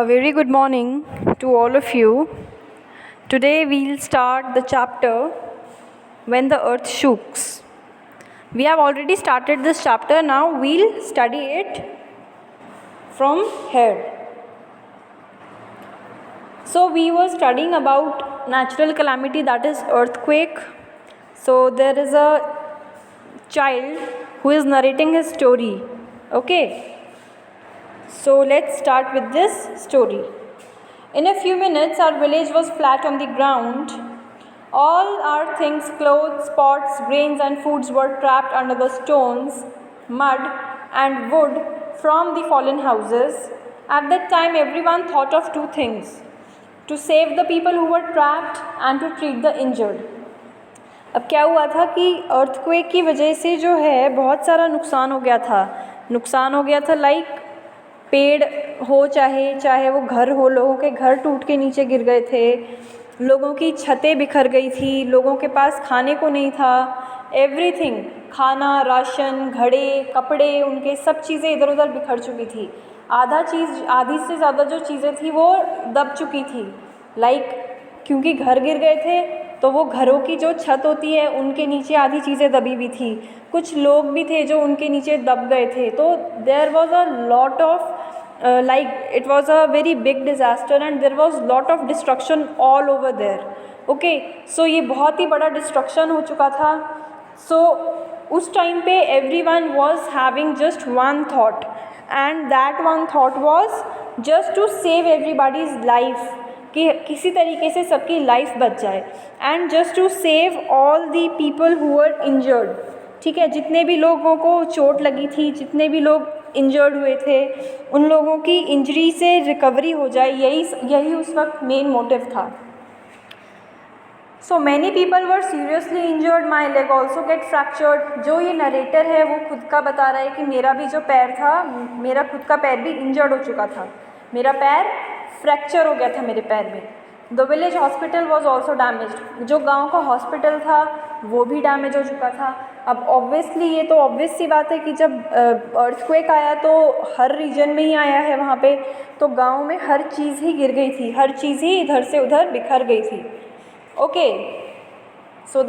A very good morning to all of you. Today we'll start the chapter When the Earth Shooks. We have already started this chapter, now we'll study it from here. So we were studying about natural calamity, that is earthquake. So there is a child who is narrating his story. Okay. So let's start with this story. In a few minutes, our village was flat on the ground. All our things, clothes, pots, grains and foods were trapped under the stones, mud and wood from the fallen houses. At that time, everyone thought of two things: to save the people who were trapped and to treat the injured. अब क्या हुआ था कि earthquake की वजह से जो है बहुत सारा नुकसान हो गया था लाइक पेड़ हो चाहे वो घर हो, लोगों के घर टूट के नीचे गिर गए थे, लोगों की छतें बिखर गई थी, लोगों के पास खाने को नहीं था, एवरीथिंग, खाना, राशन, घड़े, कपड़े, उनके सब चीज़ें इधर उधर बिखर चुकी थी। आधी से ज़्यादा जो चीज़ें थी वो दब चुकी थी, लाइक क्योंकि घर गिर गए थे तो वो घरों की जो छत होती है उनके नीचे आधी चीज़ें दबी हुई थी, कुछ लोग भी थे जो उनके नीचे दब गए थे। तो there was a lot of like it was a very big disaster and there was lot of destruction all over there. Okay, so ये बहुत ही बड़ा destruction हो चुका था. So उस टाइम पे everyone was having just one thought and that one thought was just to save everybody's life, कि किसी तरीके से सबकी लाइफ बच जाए, and just to save all the people who were injured. ठीक है, जितने भी लोगों को चोट लगी थी, जितने भी लोग इंजर्ड हुए थे, उन लोगों की इंजरी से रिकवरी हो जाए, यही उस वक्त मेन मोटिव था. So many people were seriously injured, my leg also get fractured. जो ये नरेटर है वो खुद का बता रहा है कि मेरा भी जो पैर था, मेरा खुद का पैर भी इंजर्ड हो चुका था, मेरा पैर फ्रैक्चर हो गया था मेरे पैर में. The village hospital was also damaged. जो गांव का हॉस्पिटल था वो भी डैमेज हो चुका था. अब ऑब्वियसली ये तो ऑब्वियस सी बात है कि जब अर्थक्वेक आया तो हर रीजन में ही आया है वहाँ पे, तो गांव में हर चीज़ ही गिर गई थी, हर चीज़ ही इधर से उधर बिखर गई थी. Okay, so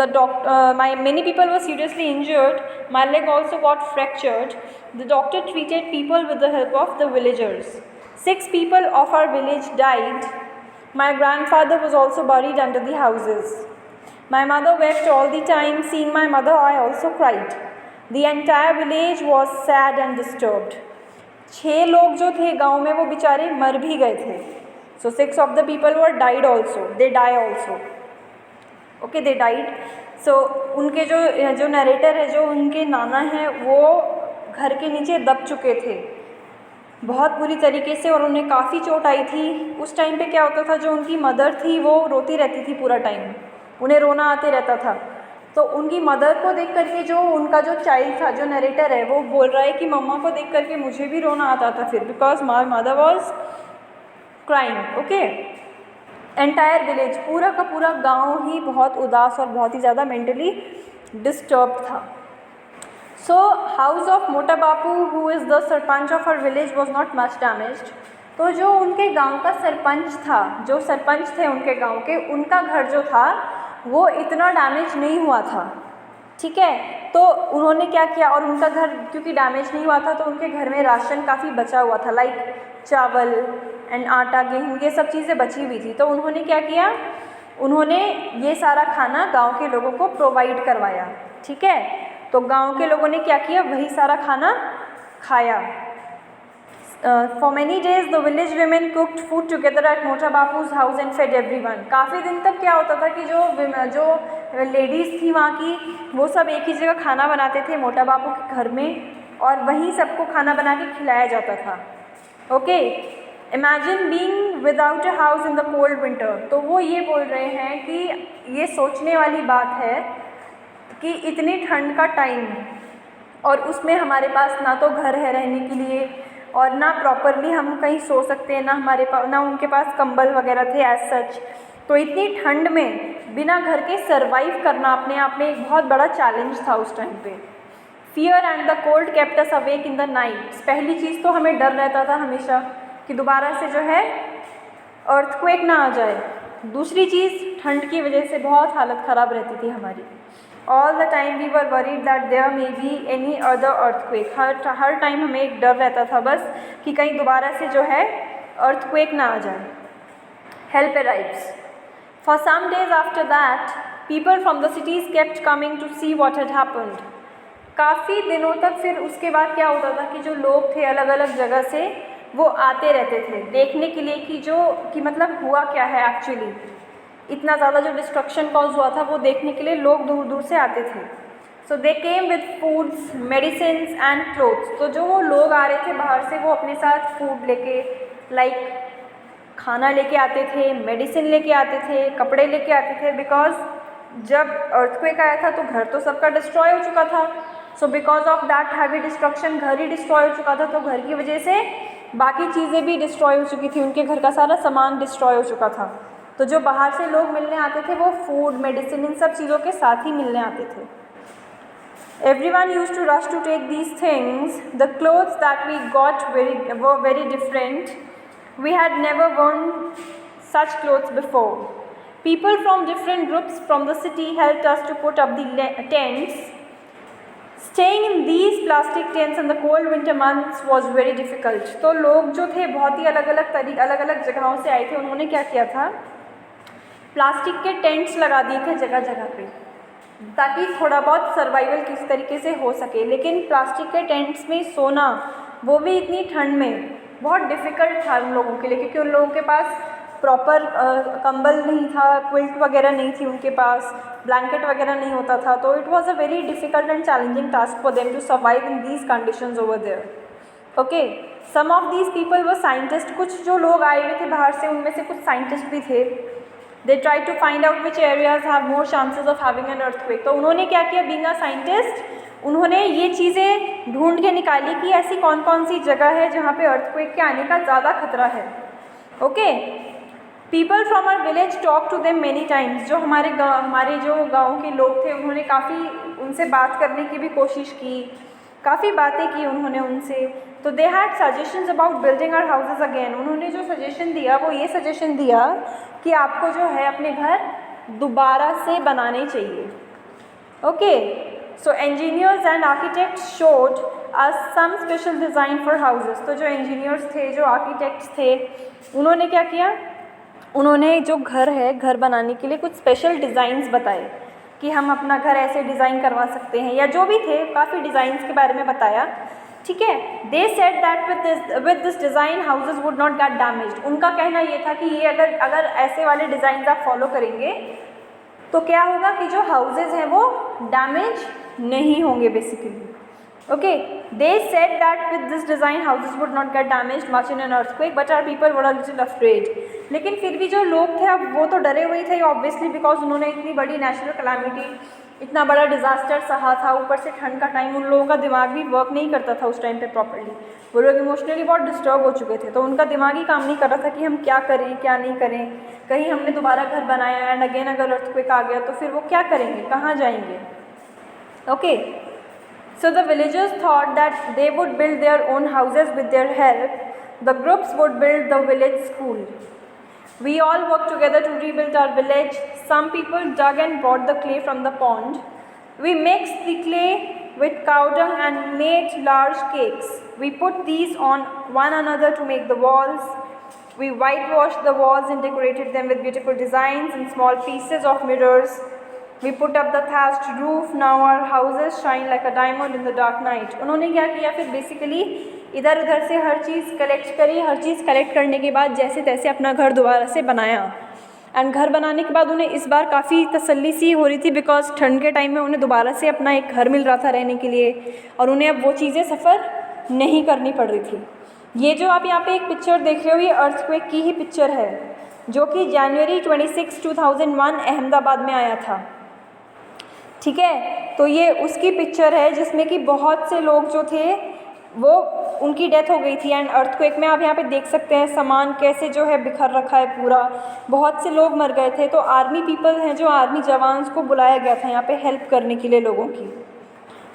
many people were seriously injured. My leg also got fractured. The doctor treated people with the help of the villagers. 6 people of our village died. My grandfather was also buried under the houses. My mother wept all the time. Seeing my mother, I also cried. The entire village was sad and disturbed. 6 लोग जो थे गांव में वो बेचारे मर भी गए थे. So 6 of the people were died also. They die also. Okay, they died. So उनके जो नरेटर है, जो उनके नाना हैं, वो घर के नीचे दब चुके थे बहुत बुरी तरीके से और उन्हें काफ़ी चोट आई थी. उस टाइम पे क्या होता था, जो उनकी मदर थी वो रोती रहती थी पूरा टाइम, उन्हें रोना आते रहता था. तो उनकी मदर को देख करके जो उनका जो चाइल्ड था, जो नरेटर है, वो बोल रहा है कि मम्मा को देख करके मुझे भी रोना आता था फिर, because my mother was crying. Okay, entire village, पूरा का पूरा गांव ही बहुत उदास और बहुत ही ज़्यादा मेंटली डिस्टर्ब था. So house of Mota Bapu, who is the sarpanch of our village, was not much damaged. तो जो उनके गांव का सरपंच था, जो सरपंच थे उनके गांव के, उनका घर जो था वो इतना डैमेज नहीं हुआ था. ठीक है, तो उन्होंने क्या किया, और उनका घर क्योंकि डैमेज नहीं हुआ था तो उनके घर में राशन काफ़ी बचा हुआ था, लाइक चावल एंड आटा, गेहूँ, ये सब चीज़ें बची हुई थी. तो उन्होंने क्या किया, उन्होंने ये सारा खाना गाँव के लोगों को प्रोवाइड करवाया. ठीक है, तो गांव के लोगों ने क्या किया, वही सारा खाना खाया. For many days the village women cooked food together at मोटा बापूज हाउस एंड फेड एवरीवन. काफ़ी दिन तक क्या होता था कि जो लेडीज़ थी वहाँ की, वो सब एक ही जगह खाना बनाते थे मोटा बापू के घर में, और वहीं सबको खाना बना के खिलाया जाता था. Okay, imagine being without a house in the cold winter. तो वो ये बोल रहे हैं कि ये सोचने वाली बात है कि इतनी ठंड का टाइम और उसमें हमारे पास ना तो घर है रहने के लिए और ना प्रॉपरली हम कहीं सो सकते हैं, ना उनके पास कंबल वगैरह थे एज सच. तो इतनी ठंड में बिना घर के सरवाइव करना अपने आप में एक बहुत बड़ा चैलेंज था उस टाइम पे. Fear and the cold kept us awake in the night. पहली चीज़ तो हमें डर रहता था हमेशा कि दोबारा से जो है अर्थक्वेक ना आ जाए। दूसरी चीज़, ठंड की वजह से बहुत हालत ख़राब रहती थी हमारी। All the time we were worried that there may be any other earthquake. हर टाइम हमें एक डर रहता था बस कि कहीं दोबारा से जो है अर्थक्वेक ना आ जाए। Help arrives. For some days after that people from the cities kept coming to see what had happened. काफ़ी दिनों तक फिर उसके बाद क्या होता था कि जो लोग थे अलग अलग जगह से वो आते रहते थे देखने के लिए कि मतलब हुआ क्या है एक्चुअली। इतना ज़्यादा जो डिस्ट्रक्शन कॉज हुआ था वो देखने के लिए लोग दूर दूर से आते थे। So they came with foods, medicines and clothes. तो जो वो लोग आ रहे थे बाहर से वो अपने साथ फूड लेके, लाइक खाना लेके आते थे, मेडिसिन लेके आते थे, कपड़े लेके आते थे। बिकॉज जब अर्थक्वेक आया था तो घर तो सबका डिस्ट्रॉय हो चुका था। So because of that heavy destruction घर ही डिस्ट्रॉय हो चुका था, तो घर की वजह से बाकी चीज़ें भी डिस्ट्रॉय हो चुकी थी, उनके घर का सारा सामान डिस्ट्रॉय हो चुका था। तो जो बाहर से लोग मिलने आते थे वो फूड, मेडिसिन, इन सब चीज़ों के साथ ही मिलने आते थे। Everyone used to rush to take these things. The clothes that we got were very different. We had never worn such clothes before. People from different groups from the city helped us to put up the tents. Staying in these plastic tents in the cold winter months was very difficult. तो लोग जो थे बहुत ही अलग अलग जगहों से आए थे। उन्होंने क्या किया था, प्लास्टिक के टेंट्स लगा दिए थे जगह जगह पे, ताकि थोड़ा बहुत सर्वाइवल किस तरीके से हो सके। लेकिन प्लास्टिक के टेंट्स में सोना, वो भी इतनी ठंड में, बहुत डिफ़िकल्ट था उन लोगों के लिए, क्योंकि उन लोगों के पास प्रॉपर कंबल नहीं था, क्विल्ट वगैरह नहीं थी उनके पास, ब्लैंकेट वगैरह नहीं होता था। तो it was a very difficult and challenging task for them to survive in these conditions over there. Okay, some of these people were scientist. कुछ जो लोग आए हुए थे बाहर से उनमें से कुछ साइंटिस्ट भी थे। They try to find out which areas have more chances of having an earthquake. तो उन्होंने क्या किया, बीइंग अ साइंटिस्ट, उन्होंने ये चीज़ें ढूंढ के निकाली कि ऐसी कौन कौन सी जगह है जहाँ पे अर्थक्वेक के आने का ज़्यादा खतरा है। Okay, people from our village talk to them many times. जो हमारे जो गाँव के लोग थे उन्होंने काफ़ी उनसे बात करने की भी कोशिश की, काफ़ी बातें की उन्होंने उनसे। तो they had suggestions about building our houses again. उन्होंने जो सजेशन दिया वो ये सजेशन दिया कि आपको जो है अपने घर दोबारा से बनाने चाहिए। Okay, so engineers and architects showed us some special design for houses. तो जो इंजीनियर्स थे, जो आर्किटेक्ट्स थे, उन्होंने क्या किया, उन्होंने जो घर है, घर बनाने के लिए कुछ स्पेशल डिज़ाइंस बताए कि हम अपना घर ऐसे डिज़ाइन करवा सकते हैं, या जो भी थे काफ़ी डिज़ाइंस के बारे में बताया। ठीक है, दे said that with this design houses would not get damaged. उनका कहना ये था कि ये अगर ऐसे वाले डिज़ाइन आप फॉलो करेंगे तो क्या होगा कि जो हाउसेज हैं वो डैमेज नहीं होंगे basically. Okay, they said that with this design houses would not get damaged much in an earthquake but our people were a little afraid. लेकिन फिर भी जो लोग थे अब वो तो डरे हुए थे ऑब्वियसली, बिकॉज उन्होंने इतनी बड़ी नेचुरल कैलामिटी, इतना बड़ा डिज़ास्टर सहा था, ऊपर से ठंड का टाइम, उन लोगों का दिमाग भी वर्क नहीं करता था उस टाइम पे प्रॉपर्ली। वो लोग इमोशनली बहुत डिस्टर्ब हो चुके थे, तो उनका दिमाग ही काम नहीं कर रहा था कि हम क्या करें क्या नहीं करें। कहीं हमने दोबारा घर बनाया एंड अगेन अगर अर्थक्वेक आ गया तो फिर वो क्या करेंगे, कहाँ जाएंगे। Okay, so the villagers thought that they would build their own houses with their help. The groups would build the village school. We all worked together to rebuild our village. Some people dug and brought the clay from the pond. We mixed the clay with cow dung and made large cakes. We put these on one another to make the walls. We whitewashed the walls and decorated them with beautiful designs and small pieces of mirrors. We put up the thatched roof. Now our houses shine like a diamond in the dark night. उन्होंने क्या किया, फिर basically इधर उधर से हर चीज़ collect करी। हर चीज़ collect करने के बाद जैसे तैसे अपना घर दोबारा से बनाया। एंड घर बनाने के बाद उन्हें इस बार काफ़ी तसल्ली सी हो रही थी, बिकॉज ठंड के टाइम में उन्हें दोबारा से अपना एक घर मिल रहा था रहने के लिए, और उन्हें अब वो चीज़ें सफ़र नहीं करनी पड़ रही थी। ये जो आप यहाँ पे एक पिक्चर देख रहे हो, ये अर्थक्वेक की ही पिक्चर है, जो कि जनवरी 26, 2001 अहमदाबाद में आया था। ठीक है, तो ये उसकी पिक्चर है जिसमें कि बहुत से लोग जो थे वो उनकी डेथ हो गई थी। एंड अर्थक्वेक में आप यहाँ पे देख सकते हैं सामान कैसे जो है बिखर रखा है पूरा, बहुत से लोग मर गए थे। तो आर्मी पीपल हैं, जो आर्मी जवान्स को बुलाया गया था यहाँ पे हेल्प करने के लिए लोगों की।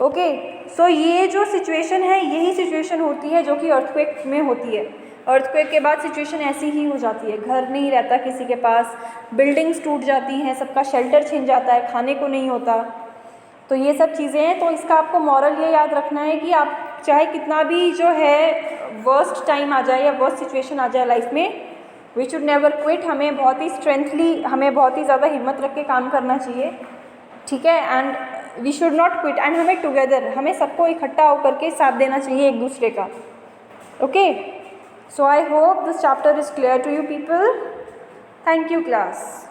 ओके, सो ये जो सिचुएशन है, यही सिचुएशन होती है जो कि अर्थक्वेक में होती है। अर्थक्वेक के बाद सिचुएशन ऐसी ही हो जाती है, घर नहीं रहता किसी के पास, बिल्डिंग्स टूट जाती हैं, सबका शेल्टर छिन जाता है, खाने को नहीं होता। तो ये सब चीज़ें हैं। तो इसका आपको मॉरल ये याद रखना है कि आप चाहे कितना भी जो है वर्स्ट टाइम आ जाए या वर्स्ट सिचुएशन आ जाए लाइफ में, वी शुड नेवर क्विट। हमें बहुत ही स्ट्रेंथली, हमें बहुत ही ज़्यादा हिम्मत रख के काम करना चाहिए, ठीक है। And we should not quit, and हमें टुगेदर, हमें सबको इकट्ठा होकर के साथ देना चाहिए एक दूसरे का। Okay, so I hope this chapter is clear to you people. Thank you class.